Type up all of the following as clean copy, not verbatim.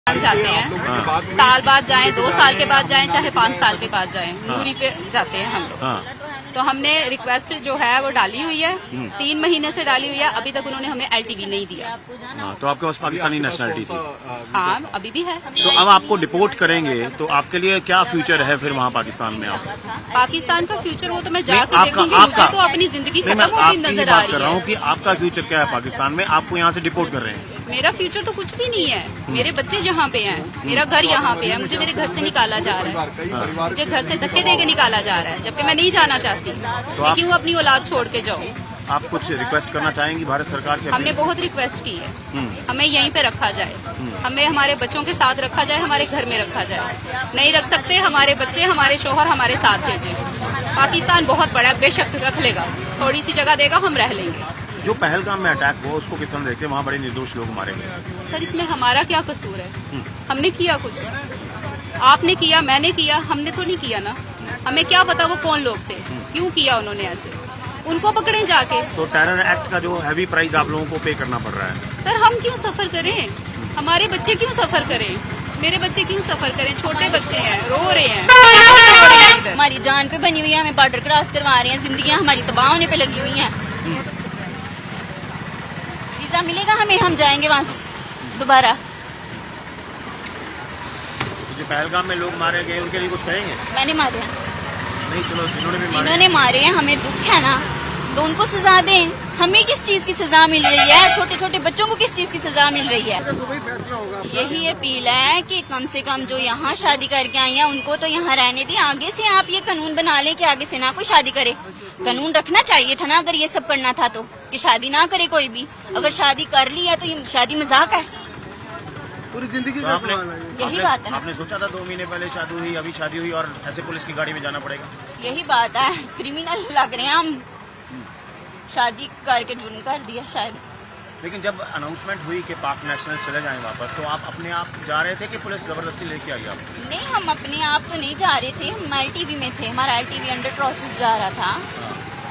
जाते हैं, साल बाद जाएं, 2 साल के बाद जाएं, चाहे 5 साल के बाद जाएं, दूरी पे जाते हैं हम लोग। तो हमने रिक्वेस्ट जो है वो डाली हुई है, 3 महीने से डाली हुई है, अभी तक उन्होंने हमें LTV नहीं दिया। तो आपके पास पाकिस्तानी नेशनलिटी थी? हाँ, अभी भी है। तो अब आपको डिपोर्ट करेंगे तो आपके लिए क्या फ्यूचर है फिर वहाँ पाकिस्तान में? आप पाकिस्तान का फ्यूचर वो तो मैं जाकर देखूंगी, मुझे तो अपनी जिंदगी खत्म होती नजर आ रही है। कि आपका फ्यूचर क्या है पाकिस्तान में? आपको यहाँ से डिपोर्ट कर रहे हैं? मेरा फ्यूचर तो कुछ भी नहीं है, मेरे बच्चे यहाँ पे हैं, मेरा घर यहाँ पे है, मुझे मेरे घर से निकाला जा रहा है, मुझे घर से धक्के देके निकाला जा रहा है, जबकि मैं नहीं जाना चाहती। मैं क्यों अपनी औलाद छोड़ के जाऊँ? आप कुछ रिक्वेस्ट करना चाहेंगी भारत सरकार से? हमने बहुत रिक्वेस्ट की है, हमें यहीं पे रखा जाए, हमें हमारे बच्चों के साथ रखा जाए, हमारे घर में रखा जाए। नहीं रख सकते, हमारे बच्चे, हमारे शोहर हमारे साथ भेजे। पाकिस्तान बहुत बड़ा है, बेशक रख लेगा, थोड़ी सी जगह देगा, हम रह लेंगे। जो पहलगाम में अटैक हुआ उसको किस तरह देखते हैं? वहाँ बड़े निर्दोष लोग मारे गए। सर, इसमें हमारा क्या कसूर है? हमने किया कुछ? आपने किया, मैंने किया, हमने तो नहीं किया ना। हमें क्या पता वो कौन लोग थे, क्यों किया उन्होंने ऐसे? उनको पकड़े जाके। तो टेरर एक्ट का जो हैवी प्राइस आप लोगों को पे करना पड़ रहा है। सर, हम क्यों सफर करें? हमारे बच्चे क्यों सफर करें? मेरे बच्चे क्यों सफर करें? छोटे बच्चे हैं, रो रहे हैं। हमारी जान पे बनी हुई है, हमें बॉर्डर क्रॉस करवा रहे हैं, जिंदगियां हमारी तबाह होने पे लगी हुई हैं। वीजा मिलेगा हमें, हम जाएंगे वहाँ से दोबारा। जो पहलगाम में लोग मारे गए उनके लिए कुछ कहेंगे? मैंने मारे हैं। नहीं, चलो जिन्होंने मारे हैं, हमें दुख है ना, तो उनको सजा दें। हमें किस चीज की सजा मिल रही है? छोटे छोटे बच्चों को किस चीज की सजा मिल रही है? यही अपील है कि कम से कम जो यहाँ शादी करके आई है उनको तो यहाँ रहने दें। आगे से आप ये कानून बना लें कि आगे से ना कोई शादी करे। कानून रखना चाहिए था ना, अगर ये सब करना था तो, कि शादी ना करे कोई भी। अगर शादी कर ली है तो ये शादी मजाक है, पूरी जिंदगी तो का सवाल है। यही बात है ना। आपने सोचा था 2 महीने पहले शादी हुई, अभी शादी हुई और ऐसे पुलिस की गाड़ी में जाना पड़ेगा? यही बात है, क्रिमिनल लग रहे हैं हम। शादी करके जुर्म कर दिया शायद। लेकिन जब अनाउंसमेंट हुई कि पाक नेशनल चले जाएं वापस, तो आप अपने आप जा रहे थे कि पुलिस जबरदस्ती लेके आ गया आपको? नहीं, हम अपने आप तो नहीं जा रहे थे, हम LTV में थे, हमारा LTV अंडर प्रोसेस जा रहा था।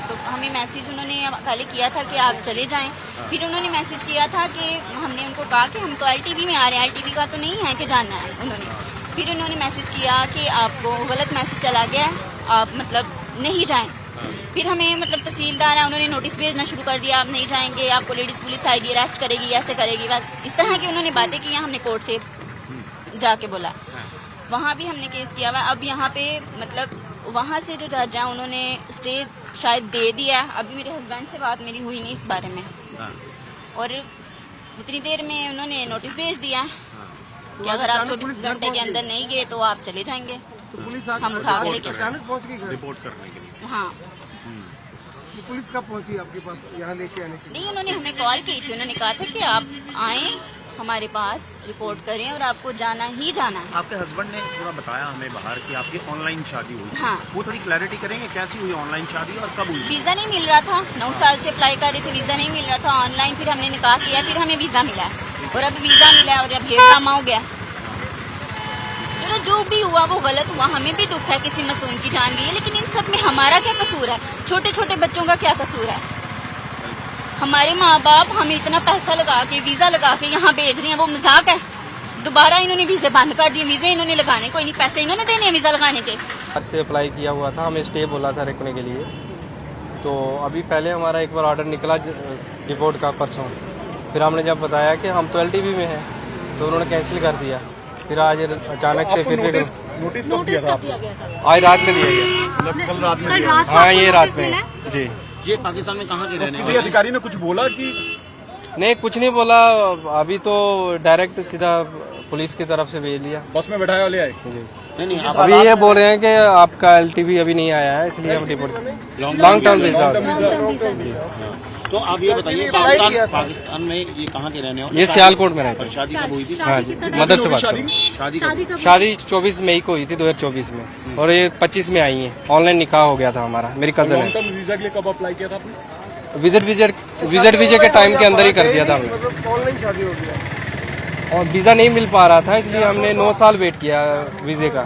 तो हमें मैसेज उन्होंने पहले किया था कि आप चले जाएं, फिर उन्होंने मैसेज किया था कि हमने उनको कहा कि हम तो LTV में आ रहे हैं, LTV का तो नहीं है कि जाना है उन्होंने। फिर उन्होंने मैसेज किया कि आपको गलत मैसेज चला गया है, आप मतलब नहीं जाएं। फिर हमें मतलब तहसीलदार है, उन्होंने नोटिस भेजना शुरू कर दिया, आप नहीं जाएंगे, आपको लेडीज पुलिस आएगी, अरेस्ट करेगी, ऐसे करेगी। बस इस तरह की उन्होंने बातें की। हमने कोर्ट से जाके बोला, वहाँ भी हमने केस किया हुआ। अब यहाँ पे मतलब वहाँ से जो जज है उन्होंने स्टे शायद दे दिया। अभी मेरे हस्बैंड से बात मेरी हुई नहीं इस बारे में, और उतनी देर में उन्होंने नोटिस भेज दिया कि अगर आप 24 घंटे के अंदर नहीं गए तो आप चले जाएंगे। पुलिस हम उठा के लेके अचानक पहुंच गई रिपोर्ट करने के लिए? हाँ। पुलिस कब पहुंची आपके पास यहाँ लेके आने के लिए? नहीं, उन्होंने हमें कॉल की थी, उन्होंने कहा था कि आप आए हमारे पास, रिपोर्ट करें और आपको जाना ही जाना है। आपके हस्बैंड ने पूरा बताया हमें बाहर कि आपकी ऑनलाइन शादी हुई। हाँ। वो थोड़ी क्लैरिटी करेंगे, कैसी हुई ऑनलाइन शादी और कब हुई? वीजा नहीं मिल रहा था, 9 साल से अप्लाई कर रहे थे, वीजा नहीं मिल रहा था। ऑनलाइन फिर हमने निकाह किया, फिर हमें वीजा मिला और अब वीजा मिला और अब ये ड्रामा हो गया। चलो जो भी हुआ वो गलत हुआ, हमें भी दुख है, किसी मासूम की जान गई है, लेकिन इन सब में हमारा क्या कसूर है? छोटे छोटे बच्चों का क्या कसूर है? हमारे माँ बाप हमें इतना पैसा लगा के, वीजा लगा के यहाँ भेज रहे हैं, वो मजाक है? दोबारा इन्होंने वीजे बंद कर दिए, वीजे इन्होंने लगाने कोई नहीं, पैसे इन्होंने देने हैं वीजा लगाने के। से अप्लाई किया हुआ था, हमें स्टे बोला था रखने के लिए। तो अभी पहले हमारा एक बार ऑर्डर निकला रिपोर्ट का परसों, फिर हमने जब बताया कि हम तो LTV में हैं तो उन्होंने कैंसिल कर दिया। फिर आज अचानक से फिर नोटिस कब दिया था आपको? आज रात में दिया गया। कल रात में दिया? हाँ, ये रात में जी। ये पाकिस्तान में कहाँ के रहने किसी अधिकारी ने कुछ बोला कि? नहीं, कुछ नहीं बोला। अभी तो डायरेक्ट सीधा पुलिस की तरफ से भेज दिया, बस में बैठाया वाले आए? जी। नहीं, अभी ये बोल रहे हैं कि आपका LTV अभी नहीं आया है, इसलिए हम रिपोर्ट लॉन्ग टर्म वीजा। तो आप ये बताइए, पाकिस्तान में ये कहाँ के रहने वाले? ये सियालकोट में रहते हैं। शादी कब हुई थी? हाँ जी, मदर से बात करो। शादी 24 मई को हुई थी, 2024 में, और ये 25 में आई है। ऑनलाइन निकाह हो गया था हमारा, मेरी कजन है। वीजा के लिए कब अप्लाई किया था आपने? विजिट वीजे के टाइम के अंदर ही कर दिया था हमने। ऑनलाइन शादी हो गया और वीजा नहीं मिल पा रहा था, इसलिए हमने 9 साल वेट किया वीजे का।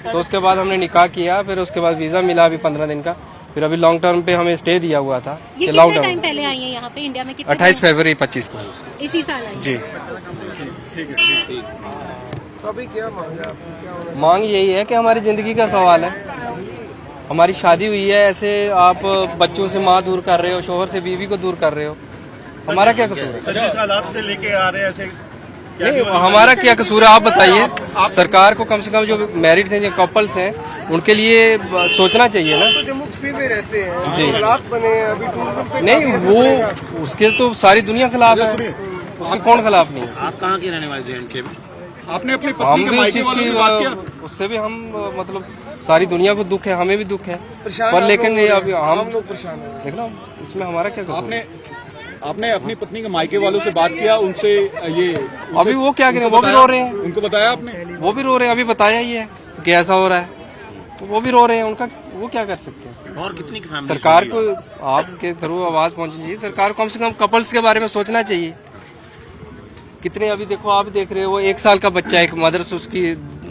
तो उसके बाद हमने निकाह किया, फिर उसके बाद वीजा मिला अभी 15 दिन का। फिर अभी लॉन्ग टर्म पे हमें स्टे दिया हुआ था। ये कितना टाइम पहले आई है यहाँ पे इंडिया में? 28 फरवरी 25 को इसी साल आई? जी। तो अभी क्या मांग है आपकी, क्या होना मांग यही है कि हमारी जिंदगी का सवाल है, हमारी शादी हुई है, ऐसे आप बच्चों से माँ दूर कर रहे हो, शोहर से बीवी को दूर कर रहे हो, हमारा क्या कसूर है? सर जिस हालात से लेके आ रहे हैं ऐसे नहीं, हमारा क्या कसूर है आप बताइए। सरकार को कम से कम जो मैरिड्स हैं, जो कपल्स हैं, उनके लिए सोचना चाहिए ना। तो जम्मू कश्मीर में रहते हैं, जी। हालात बने हैं, अभी टूरिज्म पे नहीं, काफी असर वो पड़ेगा। उसके तो सारी दुनिया खिलाफ है, उसके कौन खिलाफ नहीं है? आप कहाँ के रहने वाले JNK में? आपने अपनी हम पत्नी के भी मायके उस वालों चीज से बात किया? की उससे भी हम मतलब सारी दुनिया को दुख है, हमें भी दुख है, परेशान पर आप लेकिन लोग ये हो अभी रहे हैं, हम लोग परेशान हो रहे हैं। देखना इसमें हमारा क्या कसूर आपने है? आपने अपनी पत्नी के मायके वालों से बात किया, उनसे ये अभी वो क्या करें, उनको वो भी बताया? रो रहे हैं, उनको बताया आपने? वो भी रो रहे हैं, अभी बताया ही है कि ऐसा हो रहा है, तो वो भी रो रहे हैं, उनका वो क्या कर सकते हैं? और कितनी की फैमिली? सरकार को आपके थ्रू आवाज पहुंचनी चाहिए, सरकार को कम से कम कपल्स के बारे में सोचना चाहिए। कितने अभी देखो, आप देख रहे हो, 1 साल का बच्चा, एक मदर्स उसकी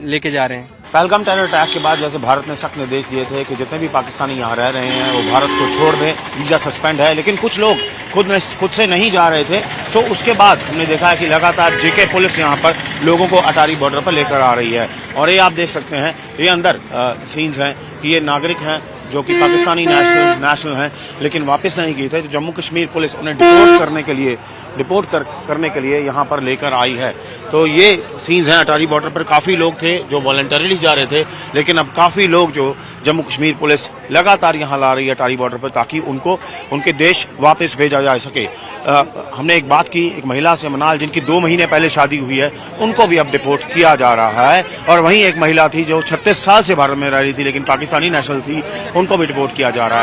लेके जा रहे हैं। पहलगाम टेरर अटैक के बाद जैसे भारत ने सख्त निर्देश दिए थे कि जितने भी पाकिस्तानी यहाँ रह रहे हैं वो भारत को छोड़ दें, वीजा सस्पेंड है, लेकिन कुछ लोग खुद से नहीं जा रहे थे। सो उसके बाद हमने देखा है कि लगातार JK पुलिस यहाँ पर लोगों को अटारी बॉर्डर पर लेकर आ रही है। और ये आप देख सकते हैं, ये अंदर सीन्स हैं कि ये नागरिक हैं जो कि पाकिस्तानी नेशनल हैं, लेकिन वापस नहीं गए थे। तो जम्मू कश्मीर पुलिस उन्हें डिपोर्ट करने के लिए यहाँ पर लेकर आई है। तो ये सीन्स हैं, अटारी बॉर्डर पर काफ़ी लोग थे जो वॉलंटरीली जा रहे थे, लेकिन अब काफ़ी लोग जो जम्मू कश्मीर पुलिस लगातार यहाँ ला रही है अटारी बॉर्डर पर, ताकि उनको उनके देश वापस भेजा जा सके। हमने एक बात की एक महिला से, मनाल, जिनकी 2 महीने पहले शादी हुई है, उनको भी अब डिपोर्ट किया जा रहा है। और वहीं एक महिला थी जो 36 साल से भारत में रह रही थी लेकिन पाकिस्तानी नेशनल थी, उनको भी डिपोर्ट किया जा रहा है।